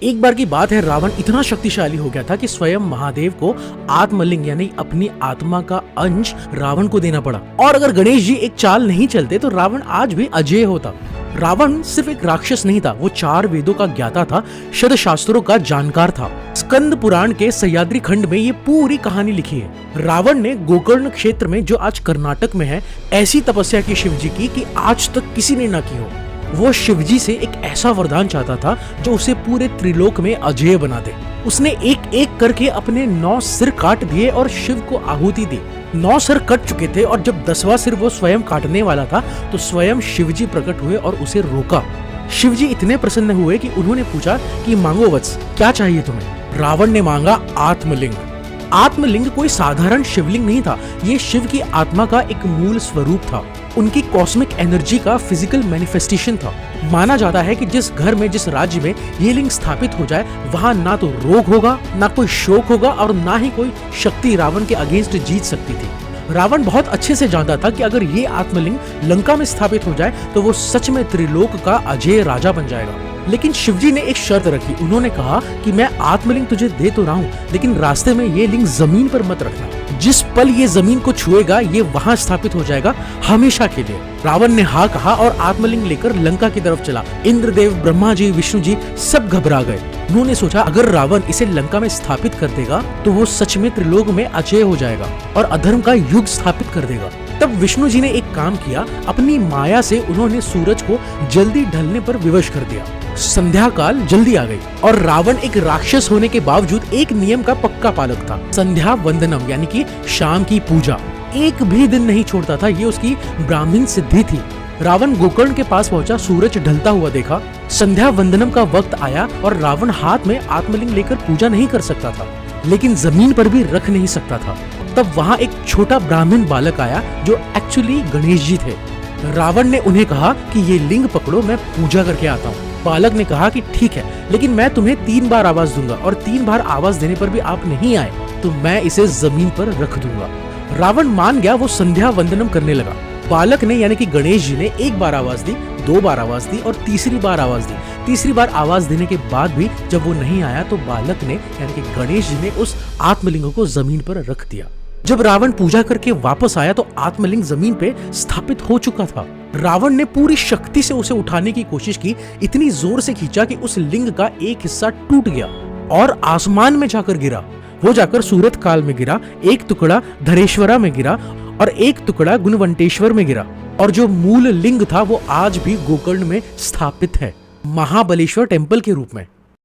एक बार की बात है, रावण इतना शक्तिशाली हो गया था कि स्वयं महादेव को आत्मलिंग यानी अपनी आत्मा का अंश रावण को देना पड़ा। और अगर गणेश जी एक चाल नहीं चलते तो रावण आज भी अजेय होता। रावण सिर्फ एक राक्षस नहीं था, वो 4 वेदों का ज्ञाता था, शत शास्त्रों का जानकार था। स्कंद पुराण के सह्याद्री खंड में ये पूरी कहानी लिखी है। रावण ने गोकर्ण क्षेत्र में, जो आज कर्नाटक में है, ऐसी तपस्या की शिवजी की कि आज तक किसी ने न की हो। वो शिवजी से एक ऐसा वरदान चाहता था जो उसे पूरे त्रिलोक में अजेय बना दे। उसने एक एक करके अपने 9 सिर काट दिए और शिव को आहुति दी। 9 सिर कट चुके थे और जब 10वां सिर वो स्वयं काटने वाला था तो स्वयं शिवजी प्रकट हुए और उसे रोका। शिवजी इतने प्रसन्न हुए कि उन्होंने पूछा कि मांगो वत्स, क्या चाहिए तुम्हें? रावण ने मांगा आत्मलिंग। आत्मलिंग कोई साधारण शिवलिंग नहीं था, ये शिव की आत्मा का एक मूल स्वरूप था, उनकी कॉस्मिक एनर्जी का फिजिकल मैनिफेस्टेशन था। माना जाता है कि जिस घर में, जिस राज्य में ये लिंग स्थापित हो जाए, वहां ना तो रोग होगा, ना कोई शोक होगा और ना ही कोई शक्ति रावण के अगेंस्ट जीत सकती थी। रावण बहुत अच्छे से जानता था कि अगर ये आत्मलिंग लंका में स्थापित हो जाए तो वो सच में त्रिलोक का अजेय राजा बन जाएगा। लेकिन शिवजी ने एक शर्त रखी। उन्होंने कहा कि मैं आत्मलिंग तुझे दे तो रहा हूँ, लेकिन रास्ते में ये लिंग जमीन पर मत रखना। जिस पल ये जमीन को छुएगा ये वहां स्थापित हो जाएगा हमेशा के लिए। रावण ने हाँ कहा और आत्मलिंग लेकर लंका की तरफ चला। इंद्रदेव, ब्रह्मा जी, विष्णु जी सब घबरा गए। उन्होंने सोचा अगर रावण इसे लंका में स्थापित कर देगा तो वो सच में त्रिलोक में अजेय हो जाएगा और अधर्म का युग स्थापित कर देगा। तब विष्णु जी ने एक काम किया, अपनी माया से उन्होंने सूरज को जल्दी ढलने पर विवश कर दिया। संध्या काल जल्दी आ गई और रावण एक राक्षस होने के बावजूद एक नियम का पक्का पालक था, संध्या वंदनम यानी कि शाम की पूजा। एक भी दिन नहीं छोड़ता था, ये उसकी ब्राह्मण सिद्धि थी। रावण गोकर्ण के पास पहुंचा, सूरज ढलता हुआ देखा, संध्या वंदनम का वक्त आया और रावण हाथ में आत्मलिंग लेकर पूजा नहीं कर सकता था, लेकिन जमीन पर भी रख नहीं सकता था। तब वहां एक छोटा ब्राह्मण बालक आया जो एक्चुअली गणेश जी थे। रावण ने उन्हें कहा कि ये लिंग पकड़ो, मैं पूजा करके आता हूँ। बालक ने कहा कि ठीक है, लेकिन मैं तुम्हें 3 बार आवाज दूंगा और 3 बार आवाज देने पर भी आप नहीं आए तो मैं इसे जमीन पर रख दूंगा। रावण मान गया, वो संध्या वंदनम करने लगा। बालक ने यानी कि गणेश जी ने 1 बार आवाज दी, 2 बार आवाज दी और तीसरी बार आवाज दी। तीसरी बार आवाज देने के बाद भी जब वो नहीं आया तो बालक ने यानी कि गणेश जी ने उस आत्मलिंग को जमीन पर रख दिया। जब रावण पूजा करके वापस आया तो आत्मलिंग जमीन पे स्थापित हो चुका था। रावण ने पूरी शक्ति से उसे उठाने की कोशिश की, इतनी जोर से खींचा कि उस लिंग का एक हिस्सा टूट गया और आसमान में जाकर गिरा। वो जाकर सूरत काल में गिरा, एक टुकड़ा धरेश्वरा में गिरा और एक टुकड़ा गुणवंटेश्वर में गिरा। और जो मूल लिंग था वो आज भी गोकर्ण में स्थापित है, महाबलेश्वर टेम्पल के रूप में।